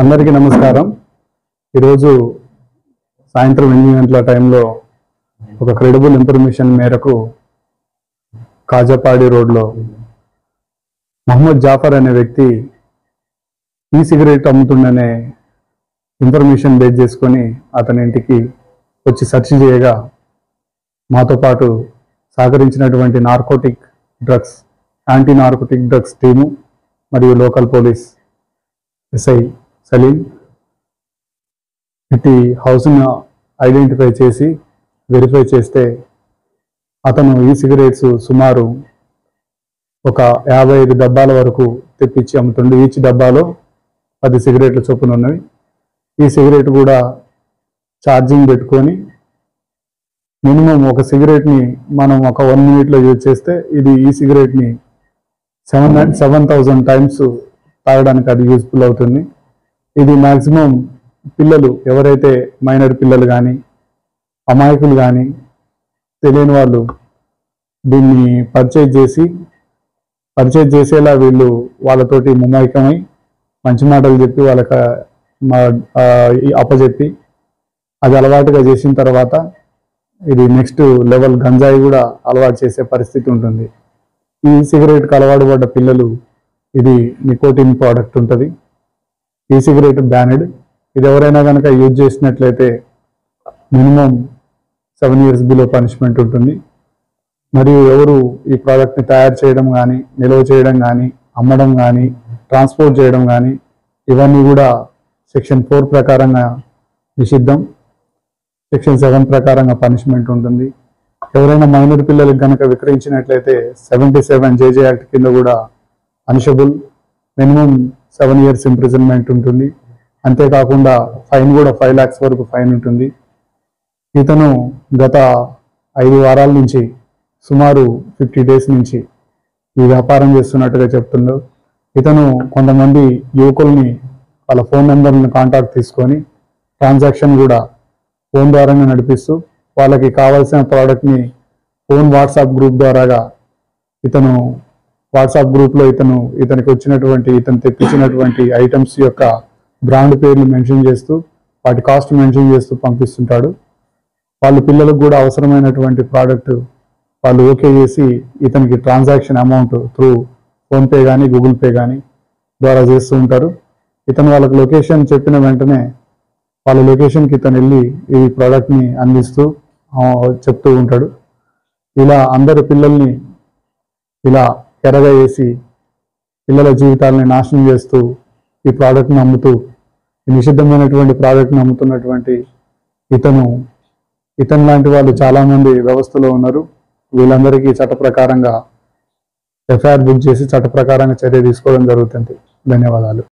అందరికీ నమస్కారం. ఈరోజు సాయంత్రం 8 గంటల టైంలో ఒక క్రెడిబుల్ ఇన్ఫర్మేషన్ మేరకు కాజాపాడి రోడ్లో మహమ్మద్ జాఫర్ అనే వ్యక్తి ఈ సిగరెట్ అమ్ముతుండనే ఇన్ఫర్మేషన్ బేస్ చేసుకొని అతని ఇంటికి వచ్చి సెర్చ్ చేయగా మాతో పాటు సహకరించినటువంటి యాంటీ నార్కోటిక్ డ్రగ్స్ టీము మరియు లోకల్ పోలీస్ ఎస్ఐ సలీం ఇటు హౌస్ను ఐడెంటిఫై చేసి వెరిఫై చేస్తే అతను ఈ సిగరెట్స్ సుమారు ఒక 55 డబ్బాల వరకు తెప్పించి అమ్ముతుండే. ఈచ్ డబ్బాలో 10 సిగరెట్ల చొప్పున ఉన్నవి. ఈ సిగరెట్ కూడా ఛార్జింగ్ పెట్టుకొని మినిమం ఒక సిగరెట్ని మనం ఒక 1 మినిట్లో యూజ్ చేస్తే ఈ సిగరెట్ని 7,000 టైమ్స్ తాగడానికి అది యూజ్ఫుల్ అవుతుంది. ఇది మ్యాక్సిమం పిల్లలు ఎవరైతే మైనర్ పిల్లలు కానీ అమాయకులు కానీ తెలియని వాళ్ళు దీన్ని పర్చేజ్ చేసేలా వీళ్ళు వాళ్ళతోటి ముమ్మాయికమై మంచి మాటలు చెప్పి వాళ్ళకి అప్పచెప్పి అది అలవాటుగా చేసిన తర్వాత ఇది నెక్స్ట్ లెవెల్ గంజాయి కూడా అలవాటు చేసే పరిస్థితి ఉంటుంది. ఈ సిగరెట్కి అలవాటు పడ్డ పిల్లలు ఇది నికోటిన్ ప్రోడక్ట్ ఉంటుంది. ఈ సిగరెట్ బ్యానెడ్. ఇది ఎవరైనా కనుక యూజ్ చేసినట్లయితే మినిమం 7 years బిలో పనిష్మెంట్ ఉంటుంది. మరియు ఎవరు ఈ ప్రోడక్ట్ని తయారు చేయడం కానీ నిల్వ చేయడం కానీ అమ్మడం కానీ ట్రాన్స్పోర్ట్ చేయడం కానీ ఇవన్నీ కూడా సెక్షన్ 4 ప్రకారంగా నిషిద్ధం. సెక్షన్ 7 ప్రకారంగా పనిష్మెంట్ ఉంటుంది. ఎవరైనా మైనర్ పిల్లలకు కనుక విక్రయించినట్లయితే 77 JJ యాక్ట్ కింద కూడా పనిషబుల్. మినిమం 7 years ఇంప్రిజన్మెంట్ ఉంటుంది. అంతేకాకుండా ఫైన్ కూడా 5 lakhs వరకు ఫైన్ ఉంటుంది. ఇతను గత 5 వారాల నుంచి సుమారు 50 days నుంచి ఈ వ్యాపారం చేస్తున్నట్టుగా చెప్తున్నాడు. ఇతను కొంతమంది యువకుల్ని వాళ్ళ ఫోన్ నెంబర్ని కాంటాక్ట్ తీసుకొని ట్రాన్సాక్షన్ కూడా ఫోన్ ద్వారానే నడిపిస్తూ వాళ్ళకి కావాల్సిన ప్రోడక్ట్ని ఫోన్ వాట్సాప్ గ్రూప్ ద్వారాగా ఇతను వాట్సాప్ గ్రూప్లో ఇతనికి ఇతను తెప్పించినటువంటి ఐటమ్స్ యొక్క బ్రాండ్ పేర్లు మెన్షన్ చేస్తూ వాటి కాస్ట్ మెన్షన్ చేస్తూ పంపిస్తుంటాడు. వాళ్ళ పిల్లలకు కూడా అవసరమైనటువంటి ప్రోడక్ట్ వాళ్ళు ఓకే చేసి ఇతనికి ట్రాన్సాక్షన్ అమౌంట్ త్రూ ఫోన్పే కానీ గూగుల్ పే కానీ ద్వారా చేస్తూ ఉంటారు. ఇతను వాళ్ళకి లొకేషన్ చెప్పిన వెంటనే వాళ్ళ లొకేషన్కి ఇతను వెళ్ళి ఈ ప్రోడక్ట్ని అందిస్తూ చెప్తూ ఉంటాడు. ఇలా అందరు పిల్లల్ని ఇలా ఎరగా వేసి పిల్లల జీవితాలని నాశనం చేస్తూ ఈ ప్రోడక్ట్ని అమ్ముతూ ఈ నిషిద్ధమైనటువంటి ప్రోడక్ట్ని అమ్ముతున్నటువంటి ఇతను లాంటి వాళ్ళు చాలామంది వ్యవస్థలో ఉన్నారు. వీళ్ళందరికీ చట్ట ప్రకారంగా ఎఫ్ఐఆర్ బుక్ చేసి చట్ట ప్రకారంగా చర్య తీసుకోవడం జరుగుతుంది. ధన్యవాదాలు.